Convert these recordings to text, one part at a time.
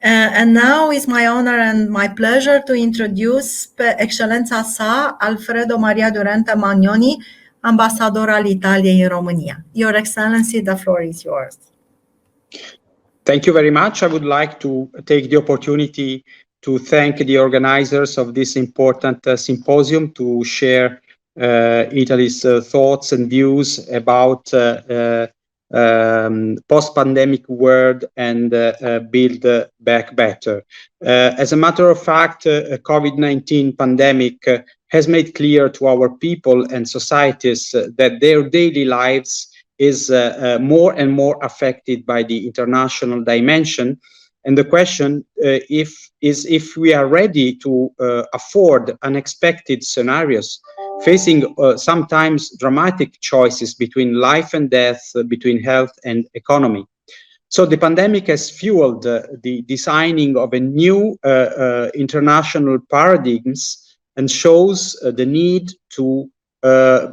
And now it's my honor and my pleasure to introduce pe excelența sa, Alfredo Maria Durante Mangoni, ambasador al Italiei în România. Your Excellency, the floor is yours. Thank you very much. I would like to take the opportunity to thank the organizers of this important symposium to share Italy's thoughts and views about post-pandemic world and build back better. As a matter of fact, COVID-19 pandemic has made clear to our people and societies that their daily lives is more and more affected by the international dimension. And the question is if we are ready to afford unexpected scenarios, facing sometimes dramatic choices between life and death, between health and economy. So the pandemic has fueled the designing of a new international paradigms and shows the need to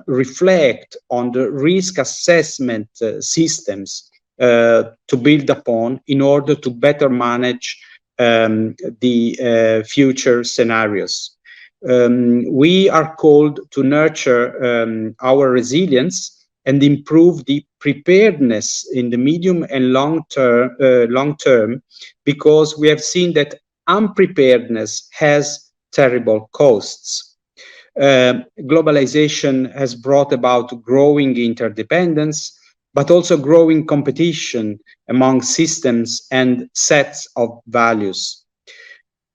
reflect on the risk assessment systems to build upon in order to better manage the future scenarios. We are called to nurture our resilience and improve the preparedness in the medium and long term, because we have seen that unpreparedness has terrible costs. Globalization has brought about growing interdependence, but also growing competition among systems and sets of values.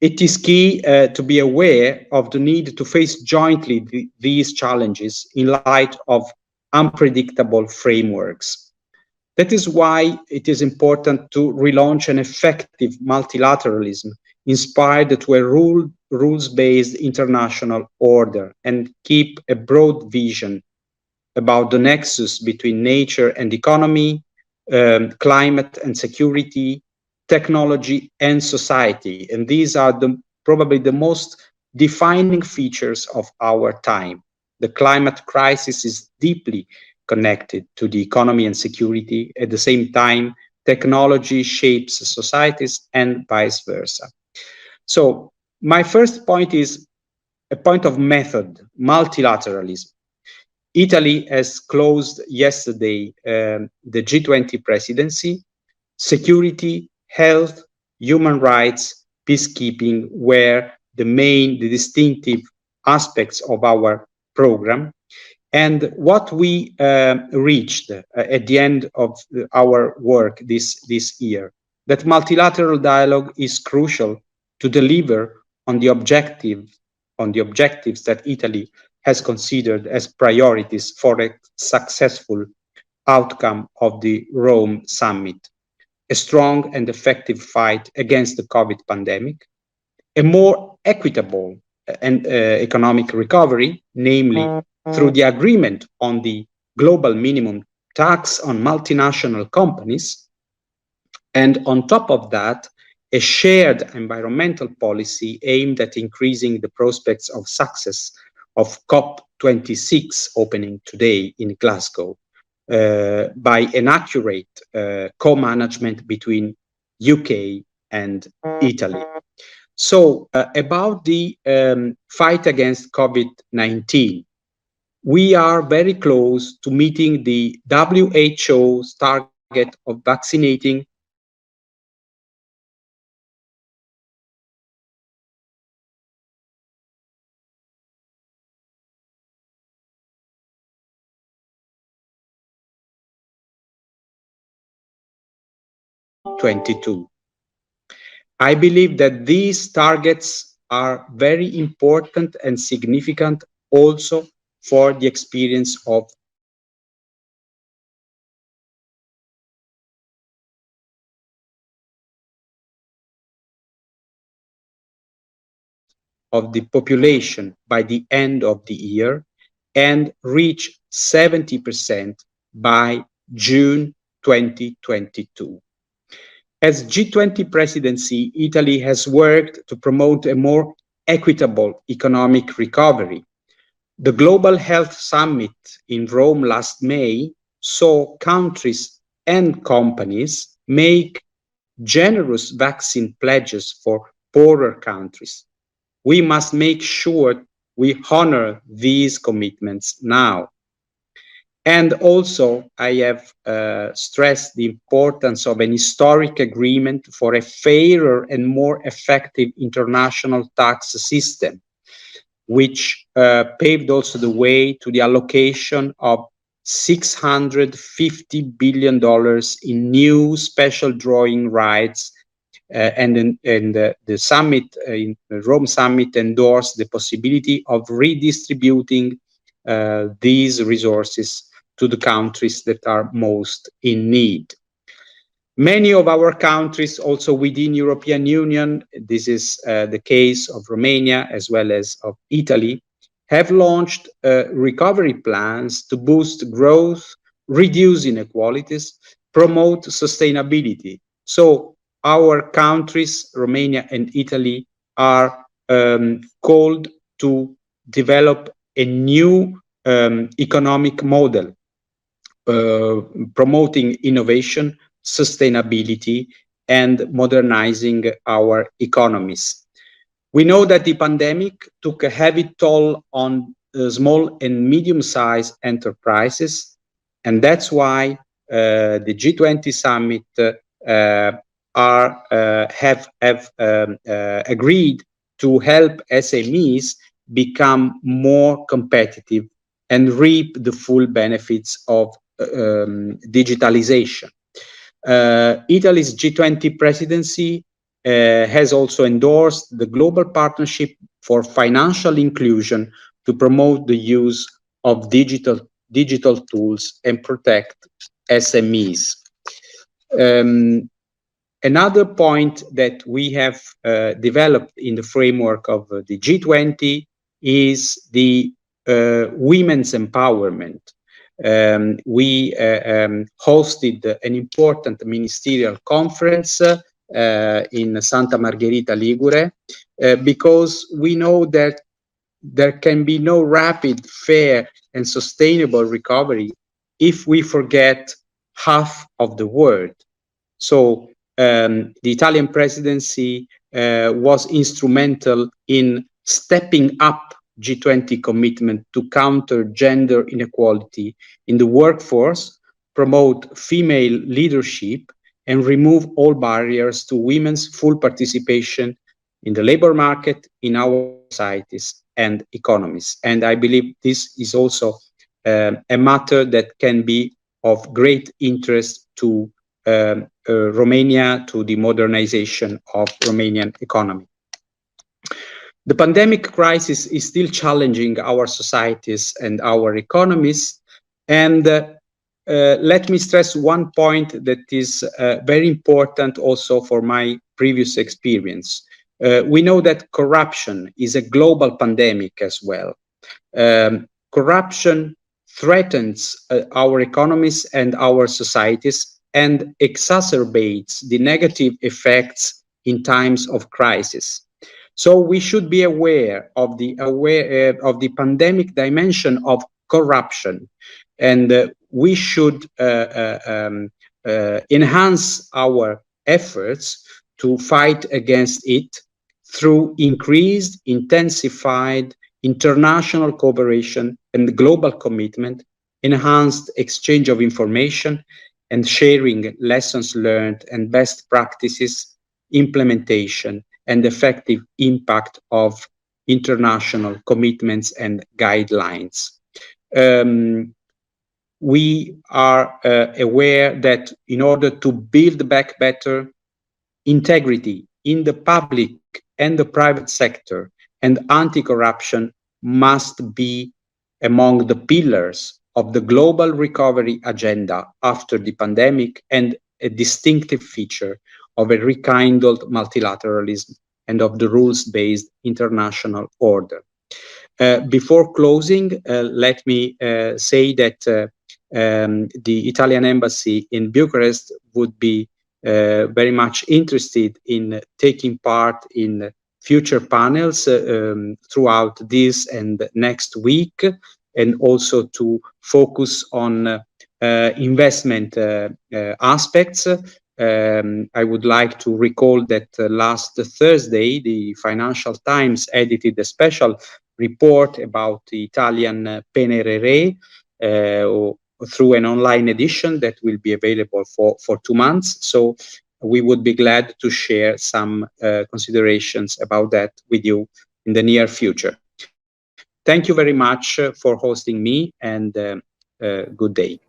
It is key to be aware of the need to face jointly these challenges in light of unpredictable frameworks. That is why it is important to relaunch an effective multilateralism inspired to a rules-based international order and keep a broad vision about the nexus between nature and economy, climate and security, technology and society. And these are probably the most defining features of our time. The climate crisis is deeply connected to the economy and security. At the same time, technology shapes societies and vice versa. So my first point is a point of method, multilateralism. Italy has closed yesterday the G20 presidency. Security, health, human rights, peacekeeping were the distinctive aspects of our program. And what we reached at the end of our work this year, that multilateral dialogue is crucial to deliver on the objectives that Italy has considered as priorities for a successful outcome of the Rome summit. A strong and effective fight against the COVID pandemic, a more equitable and economic recovery, namely through the agreement on the global minimum tax on multinational companies, and on top of that, a shared environmental policy aimed at increasing the prospects of success of COP26 opening today in Glasgow by an accurate co-management between UK and Italy. So about the fight against COVID-19, we are very close to meeting the WHO's target of vaccinating '22. I believe that these targets are very important and significant also for the experience of the population by the end of the year and reach 70% by June 2022. As G20 presidency, Italy has worked to promote a more equitable economic recovery. The Global Health Summit in Rome last May saw countries and companies make generous vaccine pledges for poorer countries. We must make sure we honor these commitments now. And also, I have stressed the importance of an historic agreement for a fairer and more effective international tax system, which paved also the way to the allocation of $650 billion in new special drawing rights. The summit, in the Rome summit, endorsed the possibility of redistributing these resources to the countries that are most in need. Many of our countries also within European Union, this is the case of Romania as well as of Italy, have launched recovery plans to boost growth, reduce inequalities, promote sustainability. So our countries, Romania and Italy, are called to develop a new economic model, promoting innovation, sustainability, and modernizing our economies. We know that the pandemic took a heavy toll on small and medium-sized enterprises, and that's why the G20 summit have agreed to help SMEs become more competitive and reap the full benefits of digitalization. Italy's G20 presidency has also endorsed the Global Partnership for Financial Inclusion to promote the use of digital tools and protect SMEs. Another point that we have developed in the framework of the G20 is the women's empowerment. We hosted an important ministerial conference in Santa Margherita Ligure because we know that there can be no rapid, fair, and sustainable recovery if we forget half of the world. So the Italian presidency was instrumental in stepping up G20 commitment to counter gender inequality in the workforce, promote female leadership, and remove all barriers to women's full participation in the labor market, in our societies and economies. And I believe this is also a matter that can be of great interest to Romania, to the modernization of Romanian economy. The pandemic crisis is still challenging our societies and our economies. And let me stress one point that is very important also for my previous experience. We know that corruption is a global pandemic as well. Corruption threatens our economies and our societies and exacerbates the negative effects in times of crisis. So we should be aware of the pandemic dimension of corruption, and we should enhance our efforts to fight against it through increased, intensified international cooperation and global commitment, enhanced exchange of information, and sharing lessons learned and best practices, implementation, and effective impact of international commitments and guidelines. We are aware that in order to build back better, integrity in the public and the private sector and anti-corruption must be among the pillars of the global recovery agenda after the pandemic and a distinctive feature of a rekindled multilateralism and of the rules-based international order. Before closing, let me say that the Italian embassy in Bucharest would be very much interested in taking part in future panels throughout this and next week, and also to focus on investment aspects. I would like to recall that last Thursday, the Financial Times edited a special report about the Italian PNRR through an online edition that will be available for 2 months. So we would be glad to share some considerations about that with you in the near future. Thank you very much for hosting me, and good day.